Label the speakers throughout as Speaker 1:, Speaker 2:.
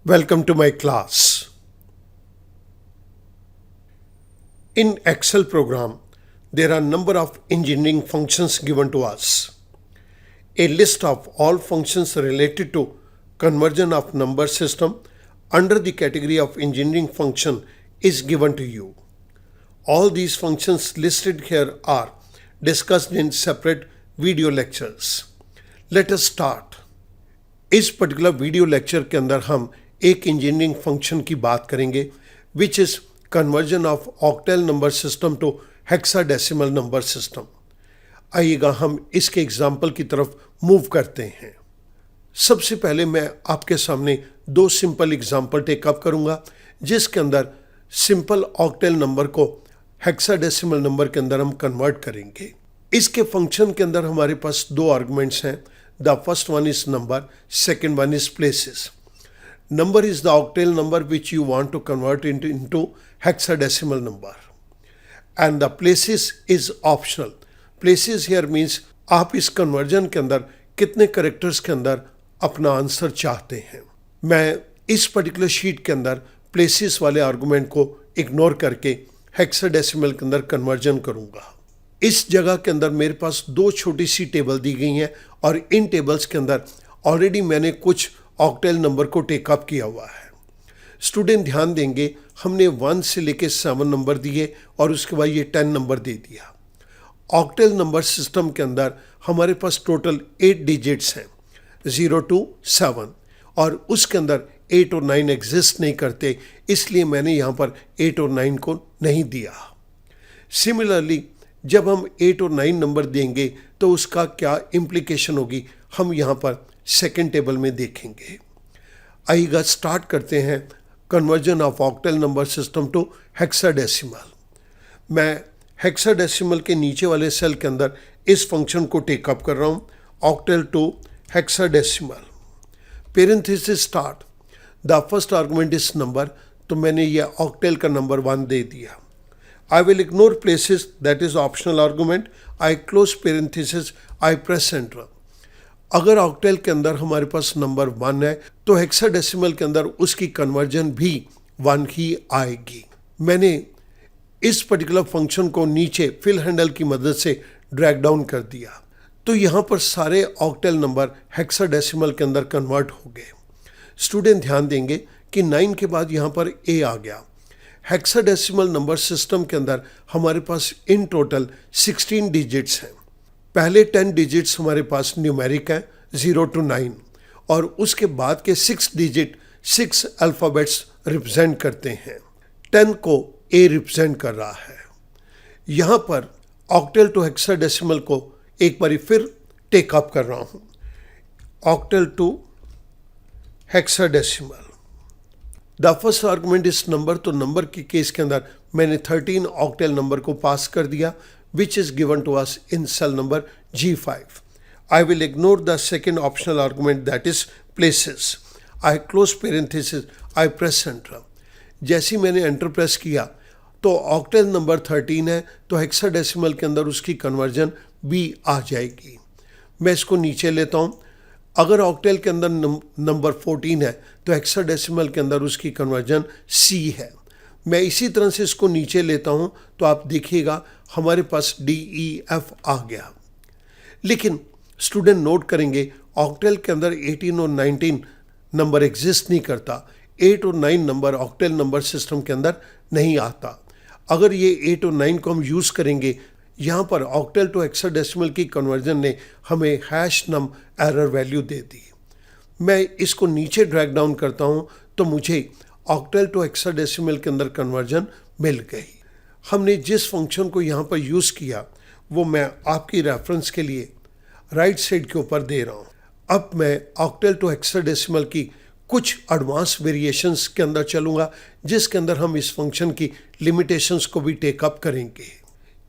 Speaker 1: Welcome to my class. In Excel program, there are number of engineering functions given to us. A list of all functions related to conversion of number system under the category of engineering function is given to you. All these functions listed here are discussed in separate video lectures. Let us start. इस particular video lecture के अंदर हम एक engineering function की बात करेंगे which is conversion of octal number system to hexadecimal number system. आइएगा हम इसके एग्जाम्पल की तरफ मूव करते हैं। सबसे पहले मैं आपके सामने दो सिंपल एग्जाम्पल टेकअप करूंगा जिसके अंदर सिंपल ऑक्टल नंबर को हेक्साडेसिमल नंबर के अंदर हम कन्वर्ट करेंगे। इसके फंक्शन के अंदर हमारे पास दो आर्गुमेंट्स हैं। The first one is number, second one is places. Number is the octal number which you want to convert into hexadecimal number. And the places is optional. Places here means आप इस conversion के अंदर कितने characters के अंदर अपना answer चाहते हैं। मैं इस particular sheet के अंदर places वाले argument को ignore करके hexadecimal के अंदर conversion करूँगा। इस जगह के अंदर मेरे पास दो छोटी सी टेबल दी गई हैं और इन टेबल्स के अंदर ऑलरेडी मैंने कुछ ऑक्टल नंबर को टेकअप किया हुआ है। स्टूडेंट ध्यान देंगे, हमने 1 से लेके 7 नंबर दिए और उसके बाद ये 10 नंबर दे दिया। ऑक्टल नंबर सिस्टम के अंदर हमारे पास टोटल 8 डिजिट्स हैं 0 to 7 और उसके अंदर 8 और 9 एग्जिस्ट नहीं करते, इसलिए मैंने यहाँ पर 8 और 9 को नहीं दिया। सिमिलरली जब हम 8 और 9 नंबर देंगे तो उसका क्या इम्प्लीकेशन होगी हम यहाँ पर सेकेंड टेबल में देखेंगे। आइएगा स्टार्ट करते हैं conversion of octal number system to hexadecimal. मैं हेक्साडेसिमल के नीचे वाले सेल के अंदर इस फंक्शन को टेकअप कर रहा हूँ, octal to hexadecimal. Parenthesis start, the first argument is number, तो मैंने ये ऑक्टल का नंबर 1 दे दिया। I will ignore places, that is optional argument. I close parenthesis, I press enter. अगर ऑक्टल के अंदर हमारे पास नंबर 1 है तो हेक्साडेसिमल के अंदर उसकी कन्वर्जन भी 1 ही आएगी। मैंने इस पर्टिकुलर फंक्शन को नीचे फिल हैंडल की मदद से ड्रैग डाउन कर दिया तो यहाँ पर सारे ऑक्टल नंबर हेक्साडेसिमल के अंदर कन्वर्ट हो गए। स्टूडेंट ध्यान देंगे कि 9 के बाद यहाँ पर A आ गया। हेक्साडेसिमल नंबर सिस्टम के अंदर हमारे पास इन टोटल 16 डिजिट्स हैं। पहले 10 डिजिट्स हमारे पास न्यूमेरिक हैं 0 to 9 और उसके बाद के 6 डिजिट 6 अल्फ़ाबेट्स रिप्रेजेंट करते हैं। 10 को A रिप्रेजेंट कर रहा है। यहाँ पर ऑक्टल टू हेक्साडेसिमल को एक बारी फिर टेकअप कर रहा हूँ, octal to hexadecimal. The first argument is number, तो नंबर के केस के अंदर मैंने 13 ऑक्टल नंबर को पास कर दिया which is given to us in cell number G5। I will ignore the second optional argument that is places. I close parenthesis, I press enter. जैसे ही मैंने एंटर प्रेस किया तो ऑक्टल नंबर 13 है तो हेक्साडेसिमल के अंदर उसकी कन्वर्जन B आ जाएगी। मैं इसको नीचे लेता हूँ। अगर ऑक्टल के अंदर नंबर 14 है तो हेक्साडेसिमल के अंदर उसकी कन्वर्जन C है। मैं इसी तरह से इसको नीचे लेता हूँ तो आप देखिएगा हमारे पास D, E, F आ गया। लेकिन स्टूडेंट नोट करेंगे ऑक्टल के अंदर 18 और 19 नंबर एग्जिस्ट नहीं करता। 8 और 9 नंबर ऑक्टल नंबर सिस्टम के अंदर नहीं आता। अगर ये 8 और 9 को हम यूज़ करेंगे, यहाँ पर ऑक्टल टू हेक्साडेसिमल की कन्वर्जन ने हमें हैश नम एरर वैल्यू दे दी। मैं इसको नीचे ड्रैग डाउन करता हूँ तो मुझे ऑक्टल टू हेक्साडेसिमल के अंदर कन्वर्जन मिल गई। हमने जिस फंक्शन को यहाँ पर यूज़ किया वो मैं आपकी रेफरेंस के लिए राइट साइड के ऊपर दे रहा हूँ। अब मैं ऑक्टल टू हेक्साडेसिमल की कुछ एडवांस वेरिएशंस के अंदर चलूँगा जिसके अंदर हम इस फंक्शन की लिमिटेशंस को भी टेकअप करेंगे।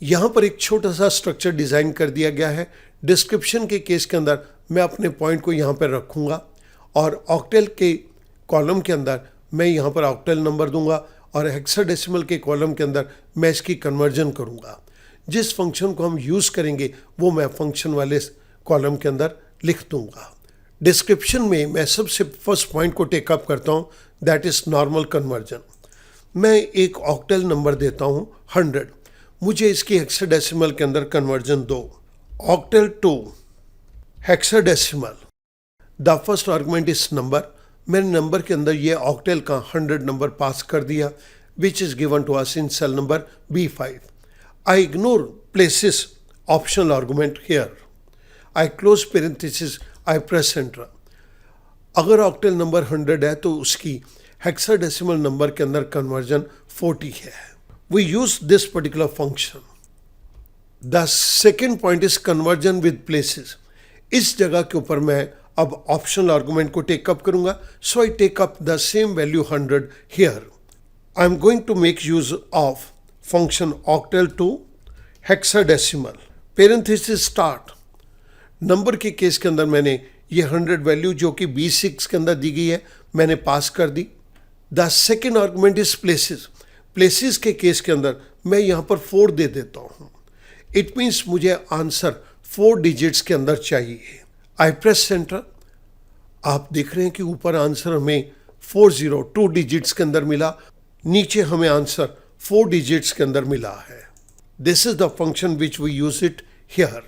Speaker 1: यहाँ पर एक छोटा सा स्ट्रक्चर डिज़ाइन कर दिया गया है। डिस्क्रिप्शन के केस के अंदर मैं अपने पॉइंट को यहाँ पर रखूँगा और ऑक्टल के कॉलम के अंदर मैं यहाँ पर ऑक्टल नंबर दूंगा और हेक्साडेसिमल के कॉलम के अंदर मैं इसकी कन्वर्जन करूँगा। जिस फंक्शन को हम यूज़ करेंगे वो मैं फंक्शन वाले कॉलम के अंदर लिख दूंगा। डिस्क्रिप्शन में मैं सबसे फर्स्ट पॉइंट को टेकअप करता हूँ दैट इज नॉर्मल कन्वर्जन। मैं एक ऑक्टल नंबर देता हूं 100, मुझे इसकी हेक्साडेसिमल के अंदर कन्वर्जन दो। Octal to hexadecimal, the first argument is number. मैंने नंबर के अंदर ये ऑक्टल का 100 नंबर पास कर दिया, which is given to us in cell number B5। I ignore places optional argument here. I close parenthesis, I press enter. अगर octal number 100 है तो उसकी हेक्साडेसिमल नंबर के अंदर कन्वर्जन 40 है। We use this particular function. The second point is conversion with places. इस जगह के ऊपर मैं अब ऑप्शनल आर्गुमेंट को टेकअप करूंगा, so I take up the same value 100 here. I am going to make use of function octal to hexadecimal. Parenthesis start, number के case के अंदर मैंने ये 100 वैल्यू जो कि B6 के अंदर दी गई है मैंने पास कर दी। The second argument is places. Places के केस के अंदर मैं यहाँ पर 4 दे देता हूँ। इट मीन्स मुझे आंसर 4 डिजिट्स के अंदर चाहिए। आई प्रेस सेंटर, आप देख रहे हैं कि ऊपर आंसर हमें 2 डिजिट्स के अंदर मिला, नीचे हमें आंसर 4 डिजिट्स के अंदर मिला है। This is the function which we use it here.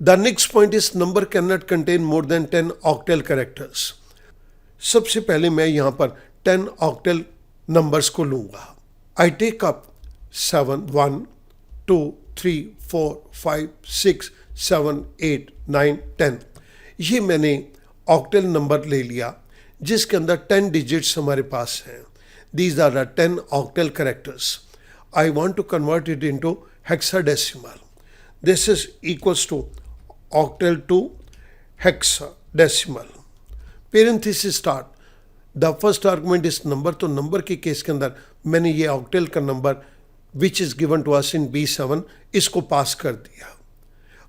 Speaker 1: The next point is number can not contain more than 10 octal characters. सबसे पहले मैं यहां पर 10 ऑक्टल नंबर्स को लूंगा। I take up 7 1 2 3 4 5 6 7 8 9 10। ये मैंने ऑक्टल नंबर ले लिया जिसके अंदर 10 डिजिट्स हमारे पास हैं। These are the 10 octal characters. I want to convert it into hexadecimal. This is equals to octal to hexadecimal. Parenthesis start. The first argument is number. तो number के केस के अंदर मैंने ये ऑक्टल का number which is given to us in B7 इसको पास कर दिया।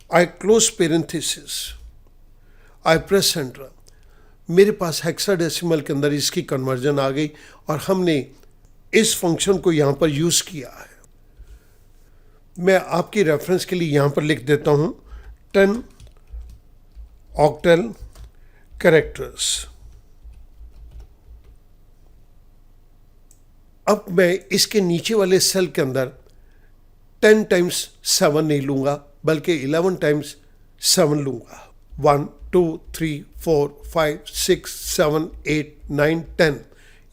Speaker 1: I close parenthesis. I press enter. मेरे पास हेक्साडेसिमल के अंदर इसकी कन्वर्जन आ गई और हमने इस फंक्शन को यहाँ पर यूज़ किया है। मैं आपकी रेफरेंस के लिए यहाँ पर लिख देता हूँ 10 ऑक्टल कैरेक्टर्स। अब मैं इसके नीचे वाले सेल के अंदर 10 टाइम्स 7 नहीं लूँगा बल्कि 11 टाइम्स 7 लूँगा। 1 2 3 4 5 6 7 8 9 10।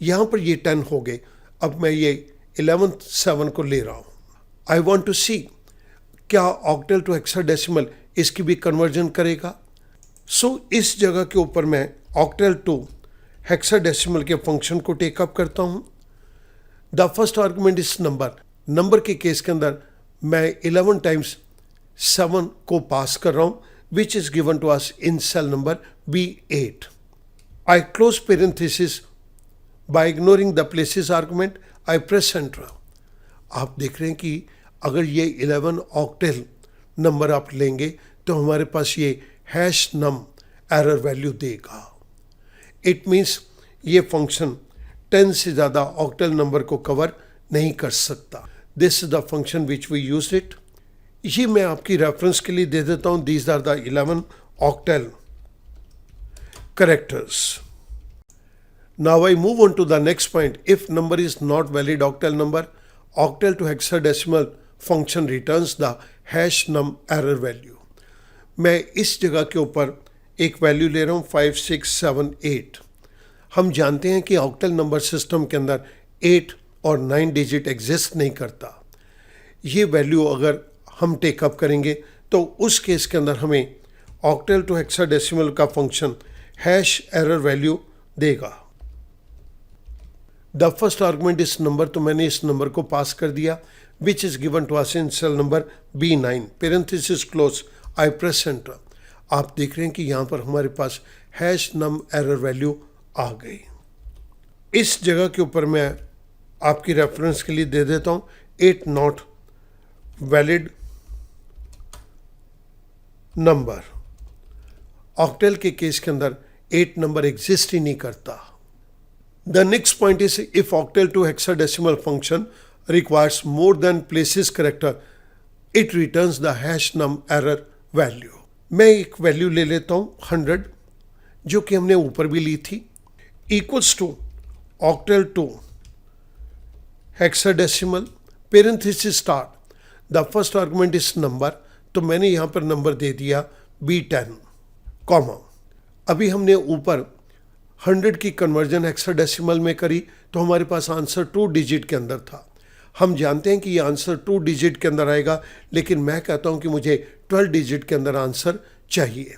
Speaker 1: यहाँ पर ये 10 हो गए। अब मैं ये 11th 7 को ले रहा हूँ। आई वॉन्ट टू सी क्या ऑक्टल टू हेक्साडेसिमल इसकी भी कन्वर्जन करेगा। सो इस जगह के ऊपर मैं ऑक्टल टू हेक्साडेसिमल के फंक्शन को टेकअप करता हूँ। The first argument is number. Number के केस के अंदर मैं 11 टाइम्स 7 को पास कर रहा हूँ which is given to us in cell number B8. I close parenthesis by ignoring the places argument. I press enter. आप देख रहे हैं कि अगर ये 11 ऑक्टल नंबर आप लेंगे तो हमारे पास ये हैश नम एरर वैल्यू देगा। इट मीन्स ये फंक्शन 10 से ज़्यादा ऑक्टल नंबर को कवर नहीं कर सकता। This is the function which we use it. ये मैं आपकी रेफरेंस के लिए दे देता हूँ। These are the 11 octal characters. Now I move on to the next point. If number is not valid octal number, octal to hexadecimal function returns the hash num error value. मैं इस जगह के ऊपर एक वैल्यू ले रहा हूँ 5 6 7 8। हम जानते हैं कि ऑक्टल नंबर सिस्टम के अंदर 8 और 9 डिजिट एग्जिस्ट नहीं करता। ये वैल्यू अगर हम टेकअप करेंगे तो उस केस के अंदर हमें ऑक्टल टू हेक्साडेसिमल का फंक्शन हैश एरर वैल्यू देगा। The first argument is number, तो मैंने इस नंबर को पास कर दिया which is given to us in cell number B9। Parenthesis close. I press enter. आप देख रहे हैं कि यहाँ पर हमारे पास हैश नम एरर वैल्यू आ गई। इस जगह के ऊपर मैं आपकी रेफरेंस के लिए दे देता हूँ 8 नॉट वैलिड नंबर। ऑक्टल के केस के अंदर 8 नंबर एग्जिस्ट ही नहीं करता। The next point is if octal to hexadecimal function requires more than places character, it returns the hash num error value. मैं एक वैल्यू ले लेता हूँ 100 जो कि हमने ऊपर भी ली थी, equals to octal to hexadecimal, parenthesis start, the first argument is number, तो मैंने यहाँ पर नंबर दे दिया B10, कॉमा। अभी हमने ऊपर 100 की कन्वर्जन हेक्साडेसिमल में करी तो हमारे पास आंसर 2 डिजिट के अंदर था। हम जानते हैं कि ये आंसर 2 डिजिट के अंदर आएगा, लेकिन मैं कहता हूँ कि मुझे 12 डिजिट के अंदर आंसर चाहिए।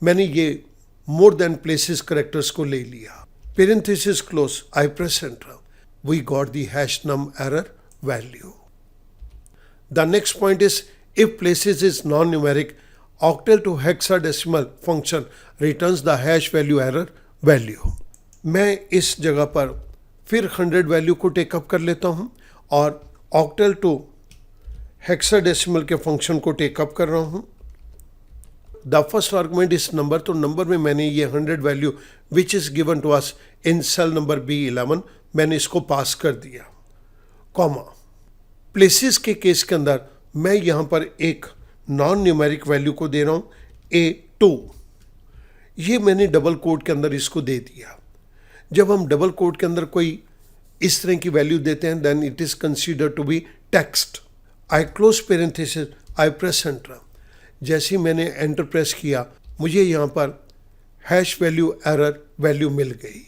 Speaker 1: मैंने ये मोर देन प्लेसेस करेक्टर्स को ले लिया। Parenthesis close, I press enter, we got the hash num error value. The next point is if places is non-numeric, octal to hexadecimal function returns the hash value error value। मैं इस जगह पर फिर 100 value को take up कर लेता हूँ और octal to hexadecimal के फंक्शन को टेकअप कर रहा हूँ। The first argument is number, तो नंबर में मैंने ये 100 value which is given to us in cell number B11 मैंने इसको पास कर दिया, कॉमा। प्लेसेस के केस के अंदर मैं यहाँ पर एक नॉन न्यूमेरिक वैल्यू को दे रहा हूँ A2, ये मैंने डबल कोट के अंदर इसको दे दिया। जब हम डबल कोट के अंदर कोई इस तरह की वैल्यू देते हैं then it is considered to be text. I close parenthesis, I press enter. जैसे ही मैंने एंटर प्रेस किया मुझे यहाँ पर हैश वैल्यू एरर वैल्यू मिल गई।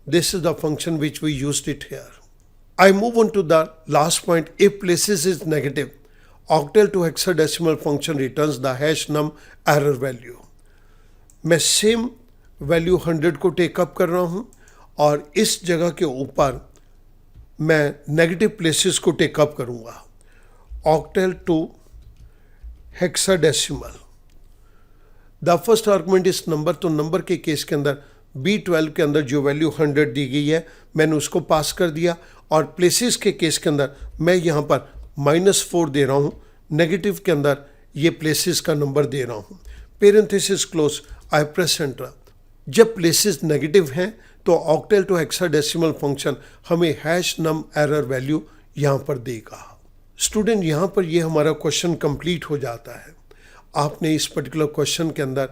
Speaker 1: This is the function which we used it here. I move on to the last point. If places is negative, octal to hexadecimal function returns the hash num error value। मैं same value 100 को take up कर रहा हूँ और इस जगह के ऊपर मैं नेगेटिव प्लेसेस को टेकअप करूँगा। octal to hexadecimal, the first argument is number, तो नंबर के केस के अंदर B12 के अंदर जो वैल्यू 100 दी गई है मैंने उसको पास कर दिया और प्लेसेस के केस के अंदर मैं यहाँ पर -4 दे रहा हूँ, नेगेटिव के अंदर ये प्लेसेस का नंबर दे रहा हूँ। Parenthesis close, I press enter. जब प्लेसेस नेगेटिव हैं तो ऑक्टल टू हेक्साडेसिमल फंक्शन हमें हैश नम एरर वैल्यू यहाँ पर देगा। स्टूडेंट, यहाँ पर ये हमारा क्वेश्चन कंप्लीट हो जाता है। आपने इस पर्टिकुलर क्वेश्चन के अंदर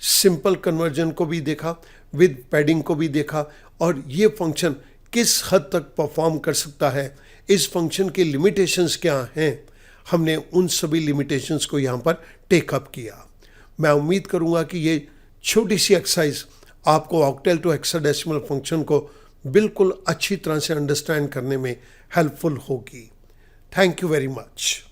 Speaker 1: सिंपल कन्वर्जन को भी देखा, विद पैडिंग को भी देखा और ये फंक्शन किस हद तक परफॉर्म कर सकता है, इस फंक्शन के लिमिटेशंस क्या हैं, हमने उन सभी लिमिटेशंस को यहाँ पर टेकअप किया। मैं उम्मीद करूँगा कि ये छोटी सी एक्सरसाइज आपको ऑक्टल टू हेक्साडेसिमल फंक्शन को बिल्कुल अच्छी तरह से अंडरस्टैंड करने में हेल्पफुल होगी। Thank you very much.